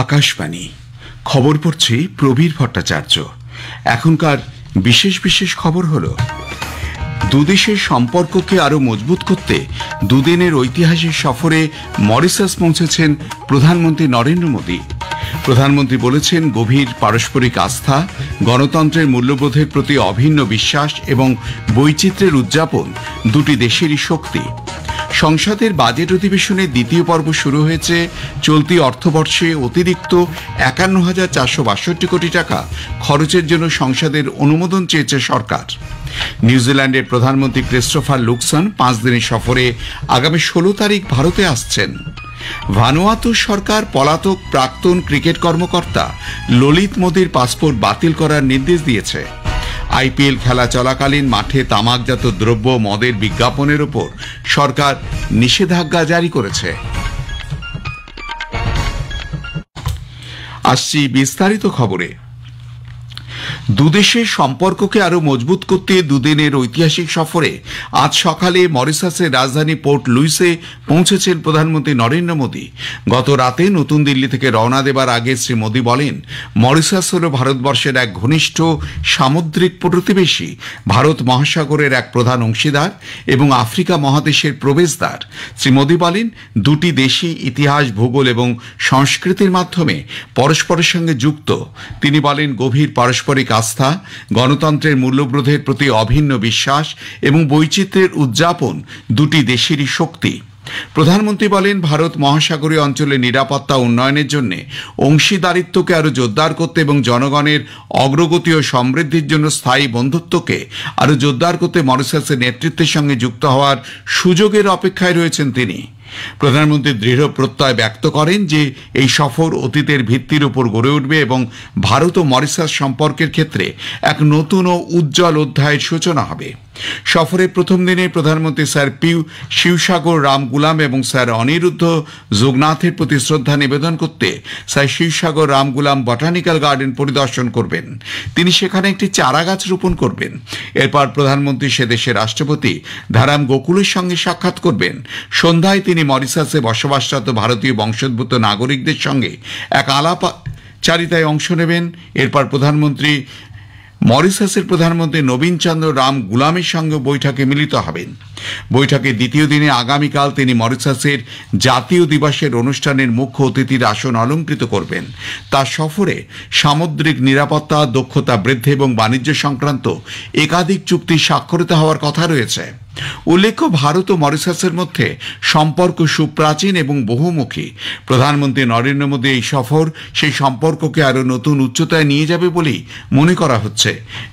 আকাশবাণী খবর পড়ছি প্রবীর ভট্টাচার্য। এখনকার বিশেষ বিশেষ খবর হল, দুদেশের সম্পর্ককে আরো মজবুত করতে দুদিনের ঐতিহাসিক সফরে মরিশাস পৌঁছেছেন প্রধানমন্ত্রী নরেন্দ্র মোদী। প্রধানমন্ত্রী বলেছেন, গভীর পারস্পরিক আস্থা, গণতন্ত্রের মূল্যবোধের প্রতি অভিন্ন বিশ্বাস এবং বৈচিত্র্যের উদযাপন দুটি দেশেরই শক্তি। সংসদের বাজেট অধিবেশনের দ্বিতীয় পর্ব শুরু হয়েছে। চলতি অর্থবর্ষে অতিরিক্ত ৫১,৪৬২ কোটি টাকা খরচের জন্য সংসদের অনুমোদন চেয়েছে সরকার। নিউজিল্যান্ডের প্রধানমন্ত্রী ক্রিস্টোফার লুকসন ৫ দিনের সফরে আগামী ১৬ তারিখ ভারতে আসছেন। ভানুয়াতু সরকার পলাতক প্রাক্তন ক্রিকেট কর্মকর্তা ললিত মোদির পাসপোর্ট বাতিল করার নির্দেশ দিয়েছে। আইপিএল খেলা চলাকালীন মাঠে তামাকজাত দ্রব্য মদের বিজ্ঞাপনের ওপর সরকার নিষেধাজ্ঞা জারি করেছে। আসছি বিস্তারিত খবরে। দুদেশের সম্পর্ককে আরো মজবুত করতে দুদিনের ঐতিহাসিক সফরে আজ সকালে মরিশাসের রাজধানী পোর্ট লুইসে পৌঁছেছেন প্রধানমন্ত্রী নরেন্দ্র মোদী। গত রাতে নতুন দিল্লি থেকে রওনা দেবার আগে শ্রী মোদী বলেন, মরিশাস হল ভারতবর্ষের এক ঘনিষ্ঠ সামুদ্রিক প্রতিবেশী, ভারত মহাসাগরের এক প্রধান অংশীদার এবং আফ্রিকা মহাদেশের প্রবেশদ্বার। শ্রী মোদী বলেন, দুটি দেশই ইতিহাস, ভূগোল এবং সংস্কৃতির মাধ্যমে পরস্পরের সঙ্গে যুক্ত। তিনি বলেন, গভীর পারস্পরিক আস্থা, গণতন্ত্রের মূল্যবোধের প্রতি অভিন্ন বিশ্বাস এবং বৈচিত্র্যের উদযাপন দুটি দেশেরই শক্তি। প্রধানমন্ত্রী বলেন, ভারত মহাসাগরীয় অঞ্চলের নিরাপত্তা উন্নয়নের জন্য অংশীদারিত্বকে আরো জোরদার করতে এবং জনগণের অগ্রগতি ও সমৃদ্ধির জন্য স্থায়ী বন্ধুত্বকে আরো জোরদার করতে মরিশাসের নেতৃত্বের সঙ্গে যুক্ত হওয়ার সুযোগের অপেক্ষায় রয়েছেন তিনি। প্রধানমন্ত্রী দৃঢ় প্রত্যয় ব্যক্ত করেন যে এই সফর অতীতের ভিত্তির উপর গড়ে উঠবে এবং ভারত ও মরিশাস সম্পর্কের ক্ষেত্রে এক নতুন ও উজ্জ্বল অধ্যায়ের সূচনা হবে। সফরের প্রথম দিনে প্রধানমন্ত্রী স্যার শিবসাগর রামগুলাম এবং স্যার অনিরুদ্ধ যোগনাথের প্রতি শ্রদ্ধা নিবেদন করতে sir Sivasagar Ramgoolam botanical garden পরিদর্শন করবেন। তিনি সেখানে একটি চারা গাছ রোপণ করবেন। এরপর প্রধানমন্ত্রী সে দেশের রাষ্ট্রপতি ধারাম গোকুলের সঙ্গে সাক্ষাৎ করবেন। সন্ধ্যায় তিনি মরিশাসে বসবাসরত ভারতীয় বংশোদ্ভূত নাগরিকদের সঙ্গে এক আলাপচারিতায় অংশ নেবেন। এরপর প্রধানমন্ত্রী মরিশাসের প্রধানমন্ত্রী নবীন চন্দ্র রাম গুলামের সঙ্গে বৈঠকে মিলিত হবেন। বৈঠকের দ্বিতীয় দিনে আগামীকাল তিনি মরিশাসের জাতীয় দিবসের অনুষ্ঠানের মুখ্য অতিথির আসন অলঙ্কৃত করবেন। তার সফরে সামুদ্রিক নিরাপত্তা, দক্ষতা বৃদ্ধি এবং বাণিজ্য সংক্রান্ত একাধিক চুক্তি স্বাক্ষরিত হওয়ার কথা রয়েছে। উল্লেখ্য, ভারত ও মরিশাসের মধ্যে সম্পর্ক সুপ্রাচীন এবং বহুমুখী। প্রধানমন্ত্রী নরেন্দ্র মোদী এই সফর সেই সম্পর্ককে আরো নতুন উচ্চতায় নিয়ে যাবে বলেই মনে করা হচ্ছে।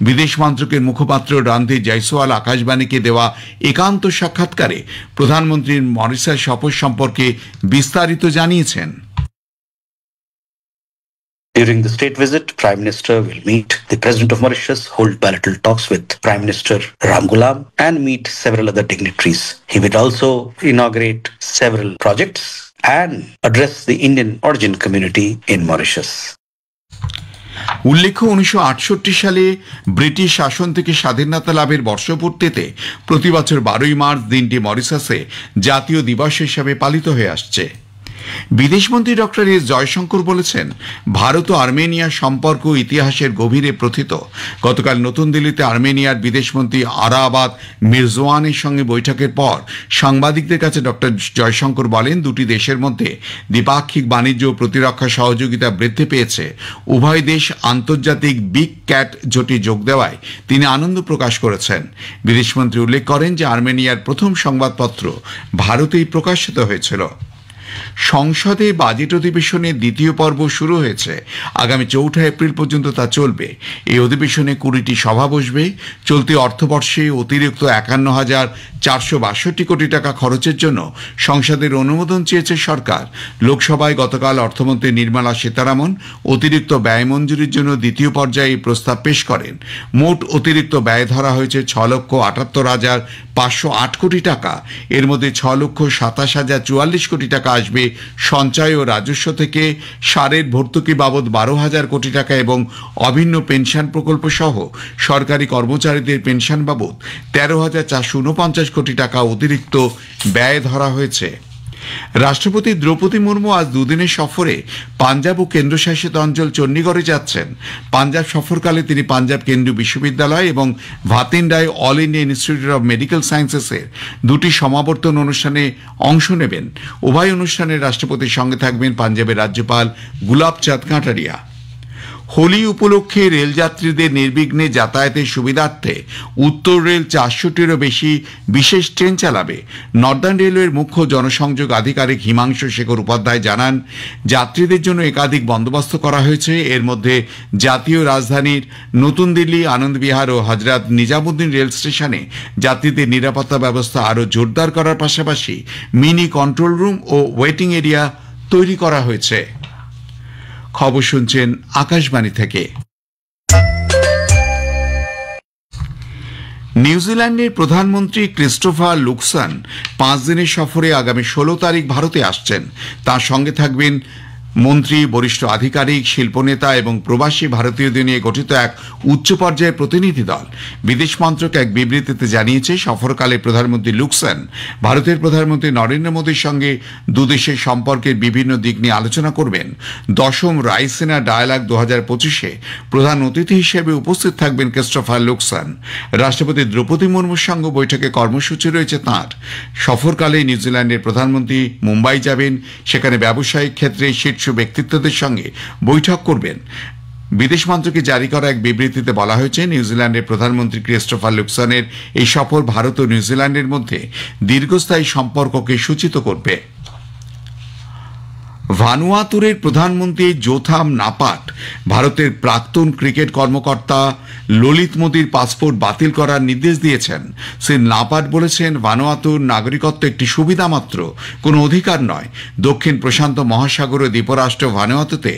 বিদেশ মন্ত্রকের মুখপাত্র রণধীর জয়সওয়াল আকাশবাণীকে দেওয়া একান্ত সাক্ষাৎকারে প্রধানমন্ত্রীর মরিশাস সফর সম্পর্কে বিস্তারিত জানিয়েছেন। During the state visit, Prime Minister will meet the President of Mauritius, hold bilateral talks with Prime Minister Ramgulam, and meet several other dignitaries. He will also inaugurate several projects and address the Indian origin community in Mauritius. উল্লেখ্য, ১৯৬৮ সালে British শাসন থেকে স্বাধীনতা লাভের বর্ষপূর্তিতে প্রতি বছর ১২ই March দিনটি মরিশাসে জাতীয় দিবস হিসাবে পালিত হয়ে আসছে। বিদেশমন্ত্রী ডক্টর এস জয়শঙ্কর বলেছেন, ভারত ও আর্মেনিয়ার সম্পর্ক ইতিহাসের গভীরে প্রথিত। গতকাল নতুন দিল্লিতে আর্মেনিয়ার বিদেশমন্ত্রী আরাবাত মিরজোয়ানের সঙ্গে বৈঠকের পর সাংবাদিকদের কাছে ডক্টর জয়শঙ্কর বলেন, দুটি দেশের মধ্যে দ্বিপাক্ষিক বাণিজ্য ও প্রতিরক্ষা সহযোগিতা বৃদ্ধি পেয়েছে। উভয় দেশ আন্তর্জাতিক বিগ ক্যাট জোটে যোগ দেওয়ায় তিনি আনন্দ প্রকাশ করেছেন। বিদেশমন্ত্রী উল্লেখ করেন যে আর্মেনিয়ার প্রথম সংবাদপত্র ভারতেই প্রকাশিত হয়েছিল। সংসদে বাজেট অধিবেশনের দ্বিতীয় পর্ব শুরু হয়েছে। আগামী ৪ এপ্রিল পর্যন্ত তা চলবে। এই অধিবেশনে ২০টি সভা বসবে। চলতি অর্থবর্ষে অতিরিক্ত ৫১,৪৬২ কোটি টাকা খরচের জন্য সংসদের অনুমোদন চেয়েছে সরকার। লোকসভায় গতকাল অর্থমন্ত্রী নির্মলা সীতারামন অতিরিক্ত ব্যয় মঞ্জুরির জন্য দ্বিতীয় পর্যায়ে এই প্রস্তাব পেশ করেন। মোট অতিরিক্ত ব্যয় ধরা হয়েছে ৬,৭৮,৫০৮ কোটি টাকা। এর মধ্যে ৬,২৭,০৪৪ কোটি টাকা আসবে সঞ্চয় ও রাজস্ব থেকে, সারের ভর্তুকি বাবদ ১২,০০০ কোটি টাকা এবং অভিন্ন পেনশন প্রকল্প সহ সরকারি কর্মচারীদের পেনশন বাবদ ১৩,৪৪৯ কোটি টাকা অতিরিক্ত ব্যয় ধরা হয়েছে। রাষ্ট্রপতি দ্রৌপদী মুর্মু আজ দুদিনের সফরে পাঞ্জাব ও কেন্দ্রশাসিত অঞ্চল চণ্ডীগড়ে যাচ্ছেন। পাঞ্জাব সফরকালে তিনি পাঞ্জাব কেন্দ্রীয় বিশ্ববিদ্যালয় এবং ভাতিন্ডায় all India institute of medical সায়েন্সেসের দুটি সমাবর্তন অনুষ্ঠানে অংশ নেবেন। উভয় অনুষ্ঠানে রাষ্ট্রপতির সঙ্গে থাকবেন পাঞ্জাবের রাজ্যপাল গুলাব চাঁদ কাটারিয়া। হোলি উপলক্ষে রেলযাত্রীদের নির্বিঘ্নে যাতায়াতের সুবিধার্থে উত্তর রেল 400টিরও বেশি বিশেষ ট্রেন চালাবে। নর্দার্ন রেলওয়ের মুখ্য জনসংযোগ আধিকারিক হিমাংশু শেখর উপাধ্যায় জানান, যাত্রীদের জন্য একাধিক বন্দোবস্ত করা হয়েছে। এর মধ্যে জাতীয় রাজধানীর নতুন দিল্লি, আনন্দবিহার ও হজরত নিজামুদ্দিন রেল স্টেশনে যাত্রীদের নিরাপত্তা ব্যবস্থা আরও জোরদার করার পাশাপাশি মিনি কন্ট্রোল রুম ও ওয়েটিং এরিয়া তৈরি করা হয়েছে। খবর শুনছেন আকাশবাণী থেকে। নিউজিল্যান্ডের প্রধানমন্ত্রী ক্রিস্টোফার লুকসন 5 দিনের সফরে আগামী 16 তারিখ ভারতে আসছেন। তার সঙ্গে থাকবেন মন্ত্রী, বরিষ্ঠ আধিকারিক, শিল্পনেতা এবং প্রবাসী ভারতীয়দের নিয়ে গঠিত এক উচ্চ পর্যায়ের প্রতিনিধি দল। বিদেশ মন্ত্রক এক বিবৃতিতে জানিয়েছে, সফরকালে প্রধানমন্ত্রী লুকসন ভারতের প্রধানমন্ত্রী নরেন্দ্র মোদীর সঙ্গে দুদেশের সম্পর্কের বিভিন্ন দিক নিয়ে আলোচনা করবেন। 10ম রায়সিনা ডায়ালগ 2025-এ প্রধান অতিথি হিসেবে উপস্থিত থাকবেন ক্রিস্টোফার লুকসন। রাষ্ট্রপতি দ্রৌপদী মুর্মুর সঙ্গে বৈঠকে কর্মসূচি রয়েছে তাঁর। সফরকালে নিউজিল্যান্ডের প্রধানমন্ত্রী মুম্বাই যাবেন, সেখানে ব্যবসায়িক ক্ষেত্রে শীর্ষ ব্যক্তিত্বদের সঙ্গে বৈঠক করবেন। বিদেশ মন্ত্রকে জারি করা এক বিবৃতিতে বলা হয়েছে, নিউজিল্যান্ডের প্রধানমন্ত্রী ক্রিস্টোফার লুকসনের এই সফর ভারত ও নিউজিল্যান্ডের মধ্যে দীর্ঘস্থায়ী সম্পর্ককে সূচিত করবে। ভানুয়াতুরের প্রধানমন্ত্রী জোথাম নাপাট ভারতের প্রাক্তন ক্রিকেট কর্মকর্তা ললিত মোদির পাসপোর্ট বাতিল করার নির্দেশ দিয়েছেন। শ্রী নাপাট বলেছেন, ভানুয়াতুর নাগরিকত্ব একটি সুবিধা মাত্র, কোনো অধিকার নয়। দক্ষিণ প্রশান্ত মহাসাগর ও দ্বীপরাষ্ট্র ভানুয়াতুতে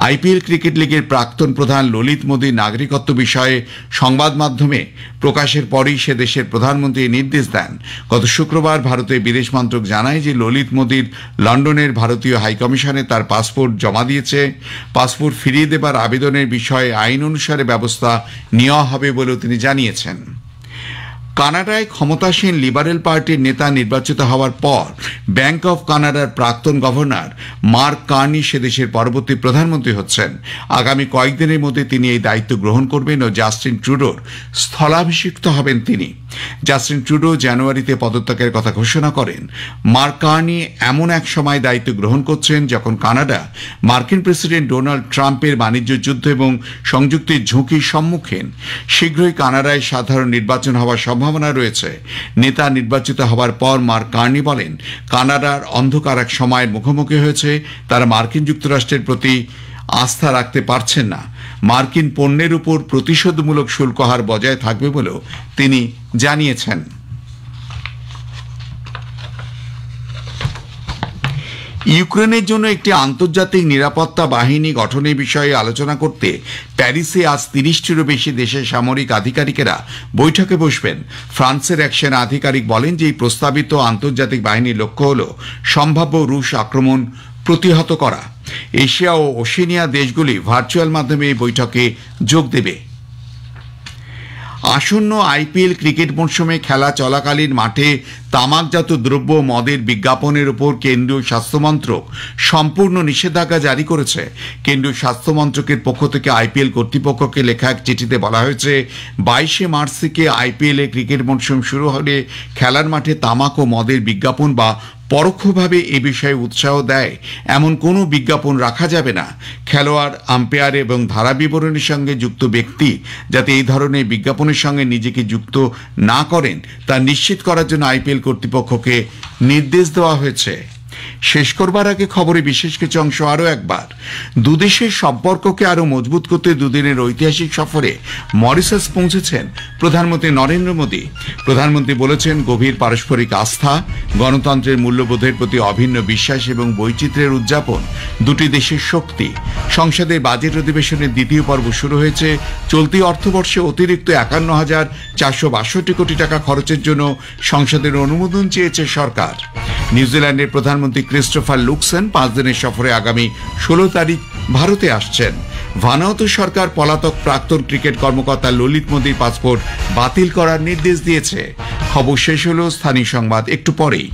আইপিএল ক্রিকেট লিগের প্রাক্তন প্রধান ললিত মোদির নাগরিকত্ব বিষয়ে সংবাদ মাধ্যমে প্রকাশের পরই সে দেশের প্রধানমন্ত্রী নির্দেশ দেন। গত শুক্রবার ভারতের বিদেশ মন্ত্রক জানায় যে ললিত মোদির লন্ডনের ভারতীয় হাইকমিশনে তার পাসপোর্ট জমা দিয়েছে। পাসপোর্ট ফিরিয়ে দেবার আবেদনের বিষয়ে আইন অনুসারে ব্যবস্থা নেওয়া হবে বলেও তিনি জানিয়েছেন। কানাডায় ক্ষমতাসীন লিবারেল পার্টির নেতা নির্বাচিত হওয়ার পর ব্যাংক অফ কানাডার প্রাক্তন গভর্নর মার্ক কার্নি সে দেশের পরবর্তী প্রধানমন্ত্রী হচ্ছেন। আগামী কয়েকদিনের মধ্যে তিনি এই দায়িত্ব গ্রহণ করবেন ও জাস্টিন ট্রুডোর স্থলাভিষিক্ত হবেন তিনি। জাস্টিন ট্রুডো জানুয়ারিতে পদত্যাগের কথা ঘোষণা করেন। মার্ক কার্নি এমন এক সময় দায়িত্ব গ্রহণ করছেন যখন কানাডা মার্কিন প্রেসিডেন্ট ডোনাল্ড ট্রাম্পের বাণিজ্য যুদ্ধ এবং সংযুক্তির ঝুঁকির সম্মুখীন। শীঘ্রই কানাডায় সাধারণ নির্বাচন হওয়ার সম্ভাবনা রয়েছে। নেতা নির্বাচিত হওয়ার পর মার্ক কার্নি বলেন, কানাডার অন্ধকার এক সময়ের মুখোমুখি হয়েছে। তারা মার্কিন যুক্তরাষ্ট্রের প্রতি আস্থা রাখতে পারছেন না। মার্কিন পণ্যের উপর প্রতিশোধমূলক শুল্ক হার বজায় থাকবে বলেও তিনি জানিয়েছেন। ইউক্রেনের জন্য একটি আন্তর্জাতিক নিরাপত্তা বাহিনী গঠনের বিষয়ে আলোচনা করতে প্যারিসে আজ 30টিরও বেশি দেশের সামরিক আধিকারিকেরা বৈঠকে বসবেন। ফ্রান্সের এক সেনা আধিকারিক বলেন যে এই প্রস্তাবিত আন্তর্জাতিক বাহিনীর লক্ষ্য হল সম্ভাব্য রুশ আক্রমণ প্রতিহত করা। এশিয়া ও ওশেনিয়া দেশগুলি ভার্চুয়াল মাধ্যমে এই বৈঠকে যোগ দেবে। আসন্ন আইপিএল ক্রিকেট মরশুমে খেলা চলাকালীন মাঠে তামাকজাত দ্রব্য মদের বিজ্ঞাপনের উপর কেন্দ্রীয় স্বাস্থ্য মন্ত্রক সম্পূর্ণ নিষেধাজ্ঞা জারি করেছে। কেন্দ্রীয় স্বাস্থ্য মন্ত্রকের পক্ষ থেকে আইপিএল কর্তৃপক্ষকে লেখা এক চিঠিতে বলা হয়েছে, 22শে মার্চ থেকে আইপিএল ক্রিকেট মরশুম শুরু হলে খেলার মাঠে তামাক ও মদের বিজ্ঞাপন বা পরোক্ষভাবে এ বিষয়ে উৎসাহ দেয় এমন কোনো বিজ্ঞাপন রাখা যাবে না। খেলোয়াড়, আম্পায়ার এবং ধারা বিবরণীর সঙ্গে যুক্ত ব্যক্তি যাতে এই ধরনের বিজ্ঞাপনের সঙ্গে নিজেকে যুক্ত না করেন তা নিশ্চিত করার জন্য আইপিএল কর্তৃপক্ষকে নির্দেশ দেওয়া হয়েছে। শেষ করবার আগে খবরে বিশেষ কিছু অংশ আরও একবার। দুদেশের সম্পর্ককে আরও মজবুত করতে দুদিনের ঐতিহাসিক সফরে মরিশাস পৌঁছেছেন প্রধানমন্ত্রী নরেন্দ্র মোদী। প্রধানমন্ত্রী বলেছেন, গভীর পারস্পরিক আস্থা, গণতন্ত্রের মূল্যবোধের প্রতি অভিন্ন বিশ্বাস এবং বৈচিত্র্যের উদযাপন দুটি দেশের শক্তি। সংসদের বাজেট অধিবেশনের দ্বিতীয় পর্ব শুরু হয়েছে। চলতি অর্থবর্ষে অতিরিক্ত 51,462 কোটি টাকা খরচের জন্য সংসদের অনুমোদন চেয়েছে সরকার। নিউজিল্যান্ডের প্রধানমন্ত্রী ক্রিস্টোফার লুকসন 5 দিনের সফরে আগামী 16 তারিখ ভারতে আসছেন। ভানুয়াতু সরকার পলাতক প্রাক্তন ক্রিকেট কর্মকর্তা ললিত মোদির পাসপোর্ট বাতিল করার নির্দেশ দিয়েছে। খবর শেষ হলো। স্থানীয় সংবাদ একটু পরেই।